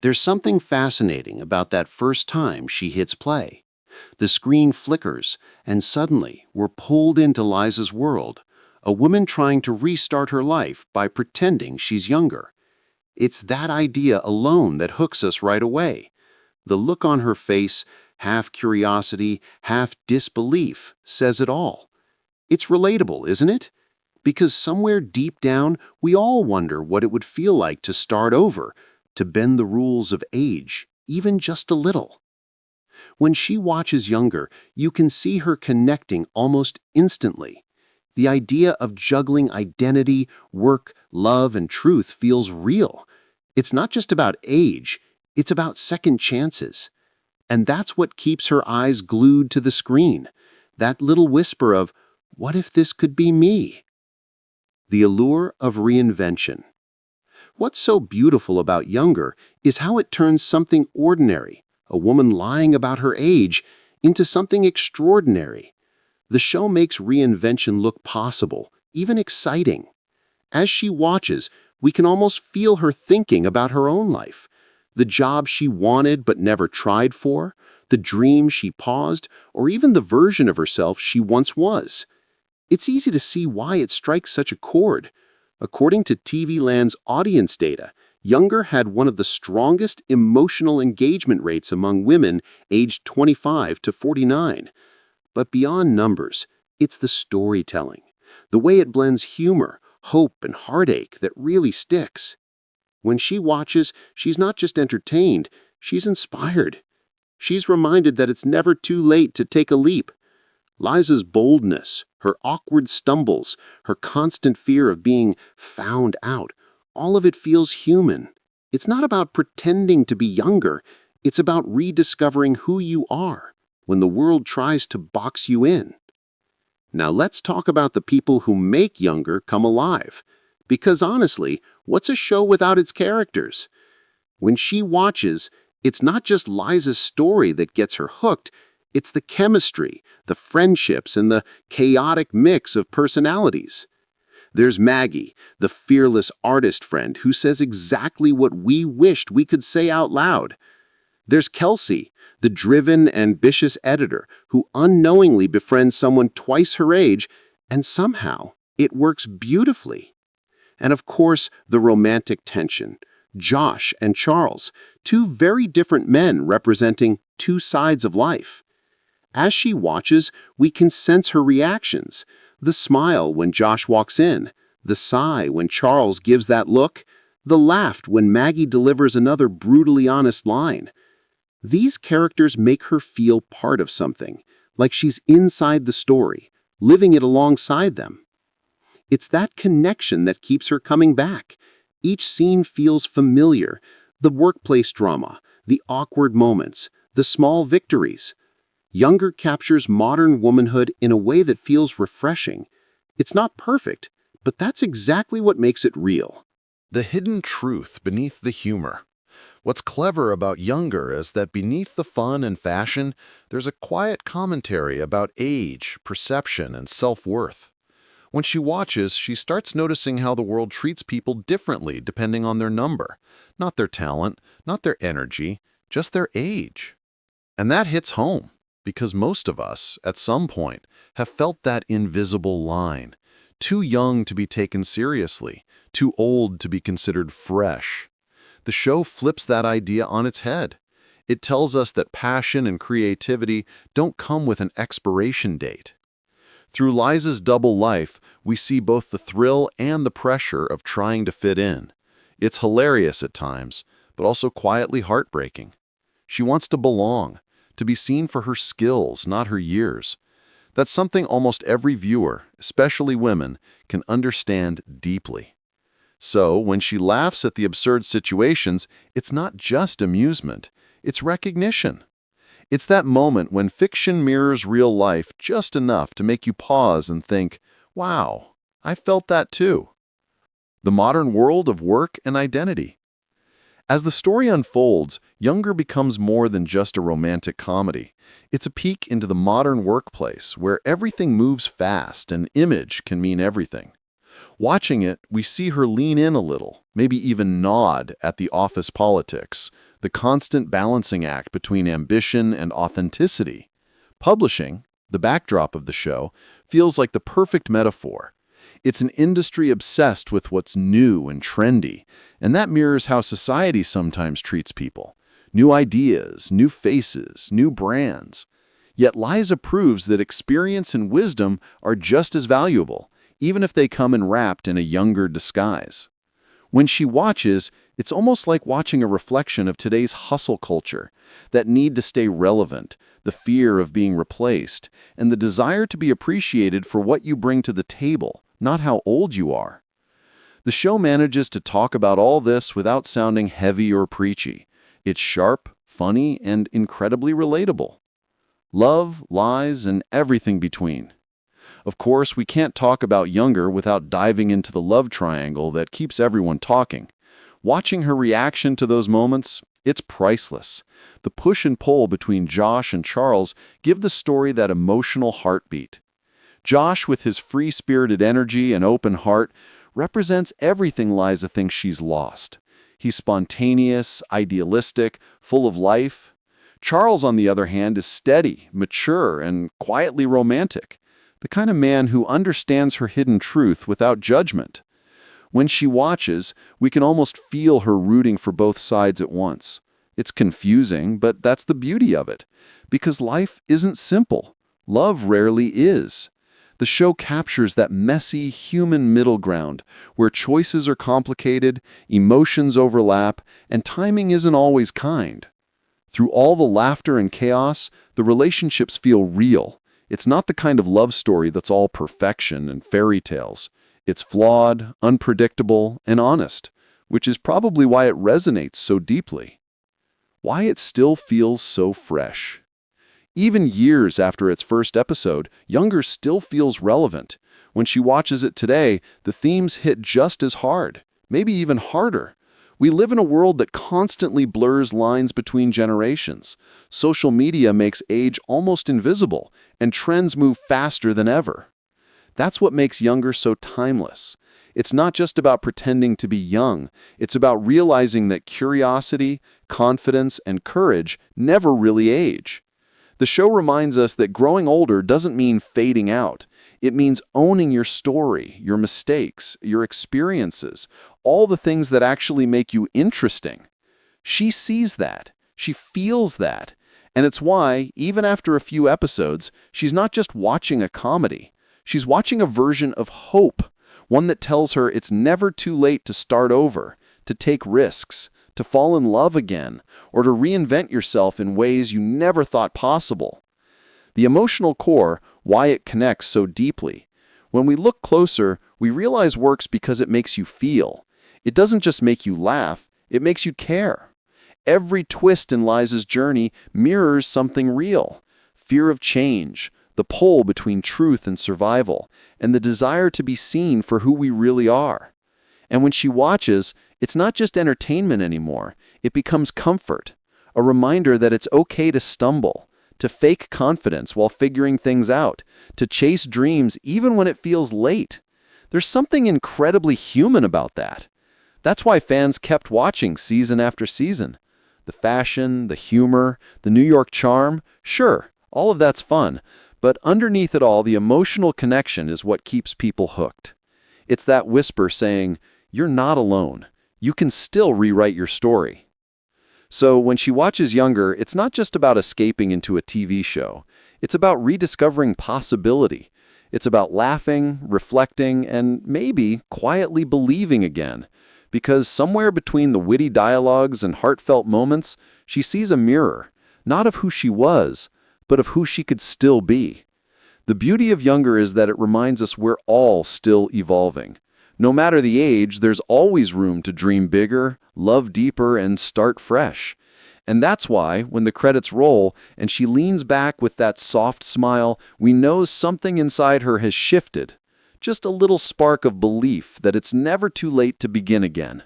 There's something fascinating about that first time she hits play. The screen flickers, and suddenly we're pulled into Liza's world, a woman trying to restart her life by pretending she's younger. It's that idea alone that hooks us right away. The look on her face, half curiosity, half disbelief, says it all. It's relatable, isn't it? Because somewhere deep down, we all wonder what it would feel like to start over, to bend the rules of age, even just a little. When she watches younger, you can see her connecting almost instantly. The idea of juggling identity, work, love, and truth feels real. It's not just about age, it's about second chances. And that's what keeps her eyes glued to the screen. That little whisper of, "What if this could be me?" The allure of reinvention. What's so beautiful about Younger is how it turns something ordinary, a woman lying about her age, into something extraordinary. The show makes reinvention look possible, even exciting. As she watches, we can almost feel her thinking about her own life. The job she wanted but never tried for, the dream she paused, or even the version of herself she once was. It's easy to see why it strikes such a chord. According to TV Land's audience data, Younger had one of the strongest emotional engagement rates among women aged 25 to 49. But beyond numbers, it's the storytelling, the way it blends humor, hope, and heartache that really sticks. When she watches, she's not just entertained, she's inspired. She's reminded that it's never too late to take a leap. Liza's boldness, her awkward stumbles, her constant fear of being found out, all of it feels human. It's not about pretending to be younger, it's about rediscovering who you are when the world tries to box you in. Now let's talk about the people who make Younger come alive. Because honestly, what's a show without its characters? When she watches, it's not just Liza's story that gets her hooked, it's the chemistry, the friendships, and the chaotic mix of personalities. There's Maggie, the fearless artist friend who says exactly what we wished we could say out loud. There's Kelsey, the driven, ambitious editor who unknowingly befriends someone twice her age, and somehow it works beautifully. And of course, the romantic tension. Josh and Charles, two very different men representing two sides of life. As she watches, we can sense her reactions. The smile when Josh walks in, the sigh when Charles gives that look, the laugh when Maggie delivers another brutally honest line. These characters make her feel part of something, like she's inside the story, living it alongside them. It's that connection that keeps her coming back. Each scene feels familiar. The workplace drama, the awkward moments, the small victories. Younger captures modern womanhood in a way that feels refreshing. It's not perfect, but that's exactly what makes it real. The hidden truth beneath the humor. What's clever about Younger is that beneath the fun and fashion, there's a quiet commentary about age, perception, and self-worth. When she watches, she starts noticing how the world treats people differently depending on their number. Not their talent, not their energy, just their age. And that hits home, because most of us, at some point, have felt that invisible line. Too young to be taken seriously, too old to be considered fresh. The show flips that idea on its head. It tells us that passion and creativity don't come with an expiration date. Through Liza's double life, we see both the thrill and the pressure of trying to fit in. It's hilarious at times, but also quietly heartbreaking. She wants to belong, to be seen for her skills, not her years. That's something almost every viewer, especially women, can understand deeply. So, when she laughs at the absurd situations, it's not just amusement, it's recognition. It's that moment when fiction mirrors real life just enough to make you pause and think, wow, I felt that too. The modern world of work and identity. As the story unfolds, Younger becomes more than just a romantic comedy. It's a peek into the modern workplace where everything moves fast and image can mean everything. Watching it, we see her lean in a little, maybe even nod at the office politics, the constant balancing act between ambition and authenticity. Publishing, the backdrop of the show, feels like the perfect metaphor. It's an industry obsessed with what's new and trendy, and that mirrors how society sometimes treats people. New ideas, new faces, new brands. Yet Liza proves that experience and wisdom are just as valuable, even if they come wrapped in a younger disguise. When she watches, it's almost like watching a reflection of today's hustle culture, that need to stay relevant, the fear of being replaced, and the desire to be appreciated for what you bring to the table, not how old you are. The show manages to talk about all this without sounding heavy or preachy. It's sharp, funny, and incredibly relatable. Love, lies, and everything between. Of course, we can't talk about Younger without diving into the love triangle that keeps everyone talking. Watching her reaction to those moments, it's priceless. The push and pull between Josh and Charles give the story that emotional heartbeat. Josh, with his free-spirited energy and open heart, represents everything Liza thinks she's lost. He's spontaneous, idealistic, full of life. Charles, on the other hand, is steady, mature, and quietly romantic. The kind of man who understands her hidden truth without judgment. When she watches, we can almost feel her rooting for both sides at once. It's confusing, but that's the beauty of it. Because life isn't simple. Love rarely is. The show captures that messy, human middle ground, where choices are complicated, emotions overlap, and timing isn't always kind. Through all the laughter and chaos, the relationships feel real. It's not the kind of love story that's all perfection and fairy tales. It's flawed, unpredictable, and honest, which is probably why it resonates so deeply. Why it still feels so fresh. Even years after its first episode, Younger still feels relevant. When she watches it today, the themes hit just as hard, maybe even harder. We live in a world that constantly blurs lines between generations. Social media makes age almost invisible, and trends move faster than ever. That's what makes Younger so timeless. It's not just about pretending to be young. It's about realizing that curiosity, confidence, and courage never really age. The show reminds us that growing older doesn't mean fading out. It means owning your story, your mistakes, your experiences, all the things that actually make you interesting. She sees that. She feels that. And it's why, even after a few episodes, she's not just watching a comedy. She's watching a version of hope, one that tells her it's never too late to start over, to take risks, to fall in love again, or to reinvent yourself in ways you never thought possible. The emotional core, why it connects so deeply. When we look closer, we realize works because it makes you feel. It doesn't just make you laugh, it makes you care. Every twist in Liza's journey mirrors something real. Fear of change, the pull between truth and survival, and the desire to be seen for who we really are. And when she watches, it's not just entertainment anymore. It becomes comfort, a reminder that it's okay to stumble, to fake confidence while figuring things out, to chase dreams even when it feels late. There's something incredibly human about that. That's why fans kept watching season after season. The fashion, the humor, the New York charm, sure, all of that's fun, but underneath it all, the emotional connection is what keeps people hooked. It's that whisper saying, "You're not alone. You can still rewrite your story." So when she watches Younger, it's not just about escaping into a TV show. It's about rediscovering possibility. It's about laughing, reflecting, and maybe quietly believing again. Because somewhere between the witty dialogues and heartfelt moments, she sees a mirror, not of who she was, but of who she could still be. The beauty of Younger is that it reminds us we're all still evolving. No matter the age, there's always room to dream bigger, love deeper, and start fresh. And that's why, when the credits roll and she leans back with that soft smile, we know something inside her has shifted. Just a little spark of belief that it's never too late to begin again.